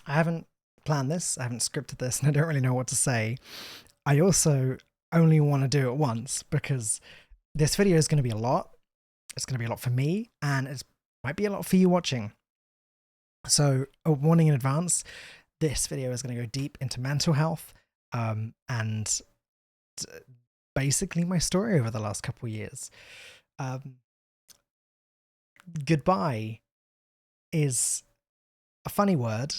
I haven't planned this, I haven't scripted this, and I don't really know what to say. I also only want to do it once because this video is going to be a lot. It's going to be a lot for me, and it might be a lot for you watching. So, a warning in advance, this video is going to go deep into mental health and basically my story over the last couple of years. Um, Goodbye is a funny word.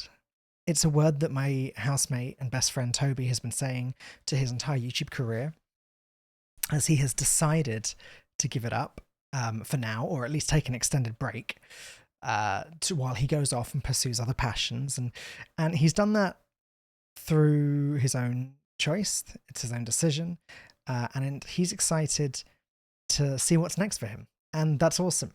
It's a word that my housemate and best friend Toby has been saying to his entire YouTube career, as he has decided to give it up for now, or at least take an extended break while he goes off and pursues other passions. And he's done that through his own choice. It's his own decision. And he's excited to see what's next for him. And that's awesome.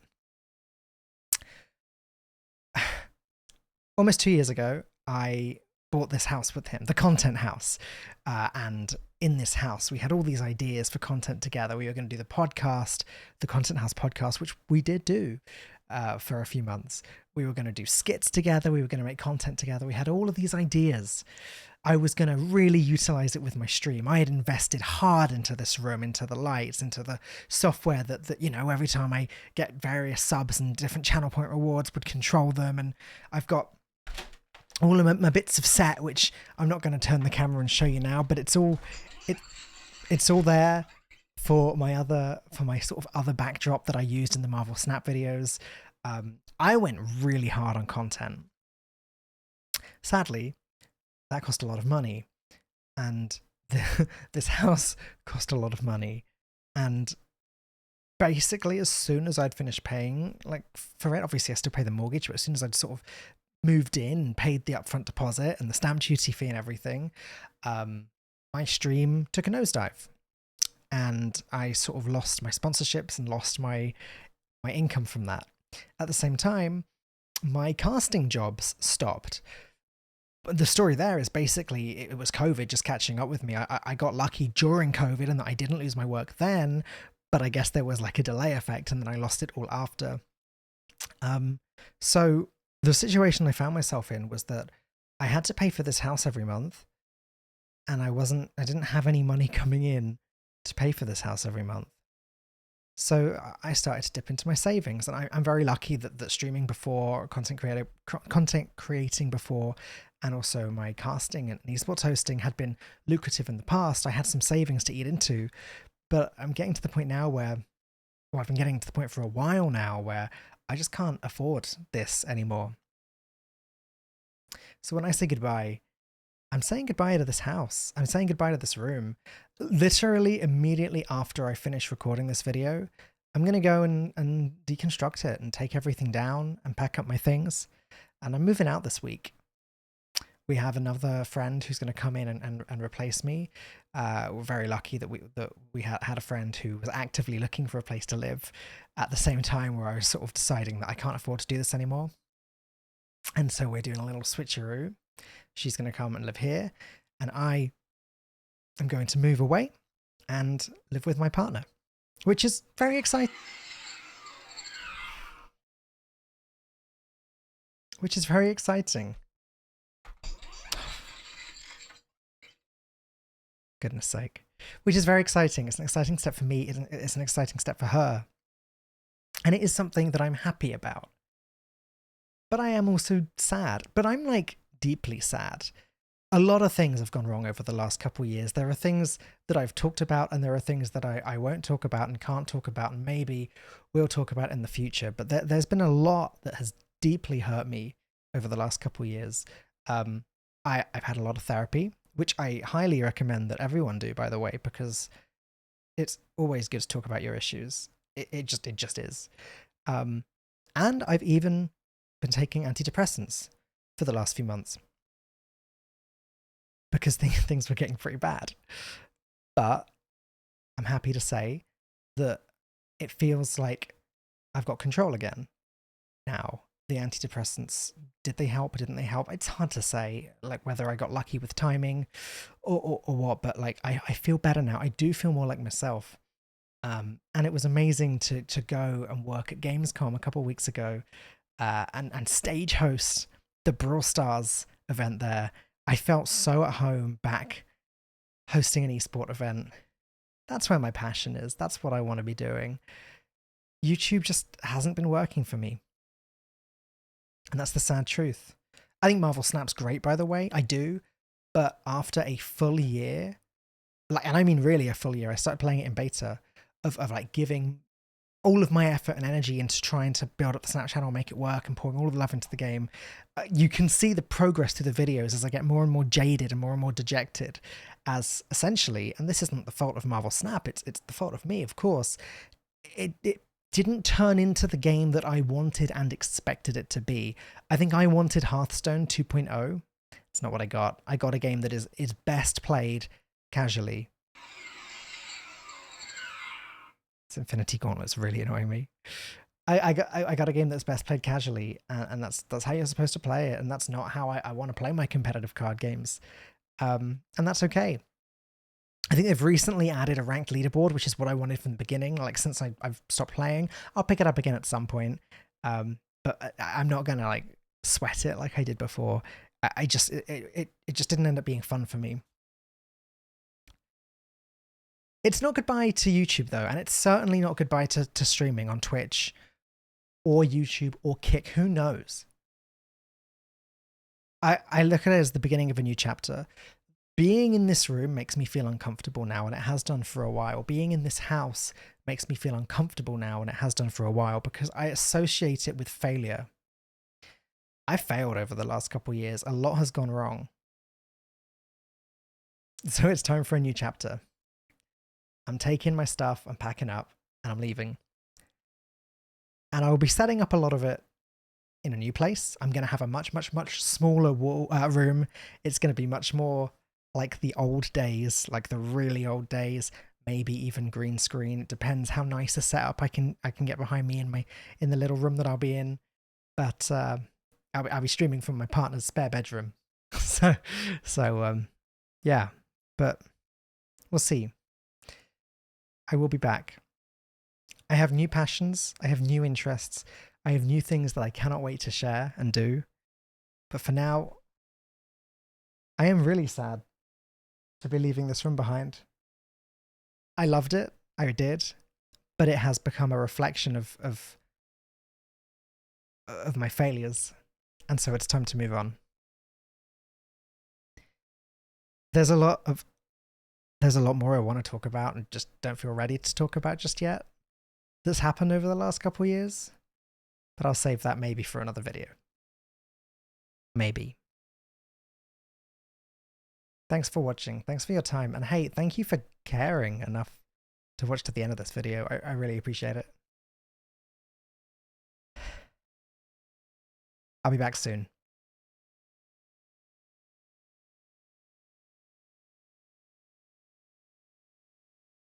Almost 2 years ago, I bought this house with him, the content house. And in this house, we had all these ideas for content together. We were going to do the podcast, the Content House podcast, which we did do for a few months. We were going to do skits together. We were going to make content together. We had all of these ideas. I was going to really utilize it with my stream. I had invested hard into this room, into the lights, into the software that every time I get various subs and different channel point rewards would control them. And I've got all of my bits of set, which I'm not going to turn the camera and show you now, but it's all there for my sort of other backdrop that I used in the Marvel Snap videos. I went really hard on content. Sadly, that cost a lot of money, and this house cost a lot of money. And basically, as soon as I'd finished paying for it, obviously I still pay the mortgage, but as soon as I'd sort of moved in and paid the upfront deposit and the stamp duty fee and everything, my stream took a nosedive, and I sort of lost my sponsorships and lost my income from that. At the same time, my casting jobs stopped. But the story there is basically it was COVID just catching up with me. I got lucky during COVID and that I didn't lose my work then, but I guess there was like a delay effect and then I lost it all after. So the situation I found myself in was that I had to pay for this house every month, and I didn't have any money coming in to pay for this house every month. So I started to dip into my savings, and I'm very lucky that streaming before, content creating before, and also my casting and esports hosting had been lucrative in the past. I had some savings to eat into, but I'm getting to the point now I've been getting to the point for a while now where I just can't afford this anymore. So when I say goodbye, I'm saying goodbye to this house. I'm saying goodbye to this room. Literally immediately after I finish recording this video, I'm going to go and deconstruct it and take everything down and pack up my things. And I'm moving out this week. We have another friend who's going to come in and replace me. We're very lucky that we had a friend who was actively looking for a place to live at the same time where I was sort of deciding that I can't afford to do this anymore. And so we're doing a little switcheroo. She's going to come and live here, and I am going to move away and live with my partner, which is very exciting. Goodness sake. Which is very exciting. It's an exciting step for me. It's an exciting step for her. And it is something that I'm happy about. But I am also sad. But I'm deeply sad. A lot of things have gone wrong over the last couple of years. There are things that I've talked about, and there are things that I won't talk about and can't talk about, and maybe we'll talk about in the future. But there's been a lot that has deeply hurt me over the last couple of years. I've had a lot of therapy, which I highly recommend that everyone do, by the way, because it's always good to talk about your issues. It just is. And I've even been taking antidepressants for the last few months because things were getting pretty bad. But I'm happy to say that it feels like I've got control again now. The antidepressants, did they help or didn't they help? It's hard to say, whether I got lucky with timing or what, but I feel better now. I do feel more like myself. And it was amazing to go and work at Gamescom a couple of weeks ago and stage host the Brawl Stars event there. I felt so at home back hosting an esport event. That's where my passion is. That's what I want to be doing. YouTube just hasn't been working for me. And that's the sad truth. I think Marvel Snap's great, by the way. I do. But after a full year, like, and I mean really a full year, I started playing it in beta of like giving all of my effort and energy into trying to build up the Snap channel, make it work, and pouring all of the love into the game. You can see the progress through the videos as I get more and more jaded and more dejected, as essentially, and this isn't the fault of Marvel Snap, it's the fault of me, of course, it didn't turn into the game that I wanted and expected it to be. I think I wanted Hearthstone 2.0. It's not what I got. I got a game that is best played casually. This Infinity Gauntlet's really annoying me. I got a game that's best played casually, and that's how you're supposed to play it, and that's not how I want to play my competitive card games. And that's okay. I think they've recently added a ranked leaderboard, which is what I wanted from the beginning. Like, since I've stopped playing, I'll pick it up again at some point. But I'm not gonna like sweat it like I did before. It just didn't end up being fun for me. It's not goodbye to YouTube though, and it's certainly not goodbye to streaming on Twitch or YouTube or Kick. Who knows? I look at it as the beginning of a new chapter. Being in this room makes me feel uncomfortable now, and it has done for a while. Being in this house makes me feel uncomfortable now, and it has done for a while, because I associate it with failure. I failed over the last couple of years. A lot has gone wrong. So it's time for a new chapter. I'm taking my stuff, I'm packing up, and I'm leaving. And I will be setting up a lot of it in a new place. I'm going to have a much smaller room. It's going to be much more like the old days, like the really old days, maybe even green screen. It depends how nice a setup I can get behind me in the little room that I'll be in. But I'll be streaming from my partner's spare bedroom. so yeah, but we'll see. I will be back. I have new passions, I have new interests, I have new things that I cannot wait to share and do. But for now, I am really sad to be leaving this room behind. I loved it, I did, but it has become a reflection of my failures, and so it's time to move on. There's a lot more I want to talk about and just don't feel ready to talk about just yet that's happened over the last couple of years, but I'll save that maybe for another video. Maybe. Thanks for watching. Thanks for your time. And hey, thank you for caring enough to watch to the end of this video. I really appreciate it. I'll be back soon.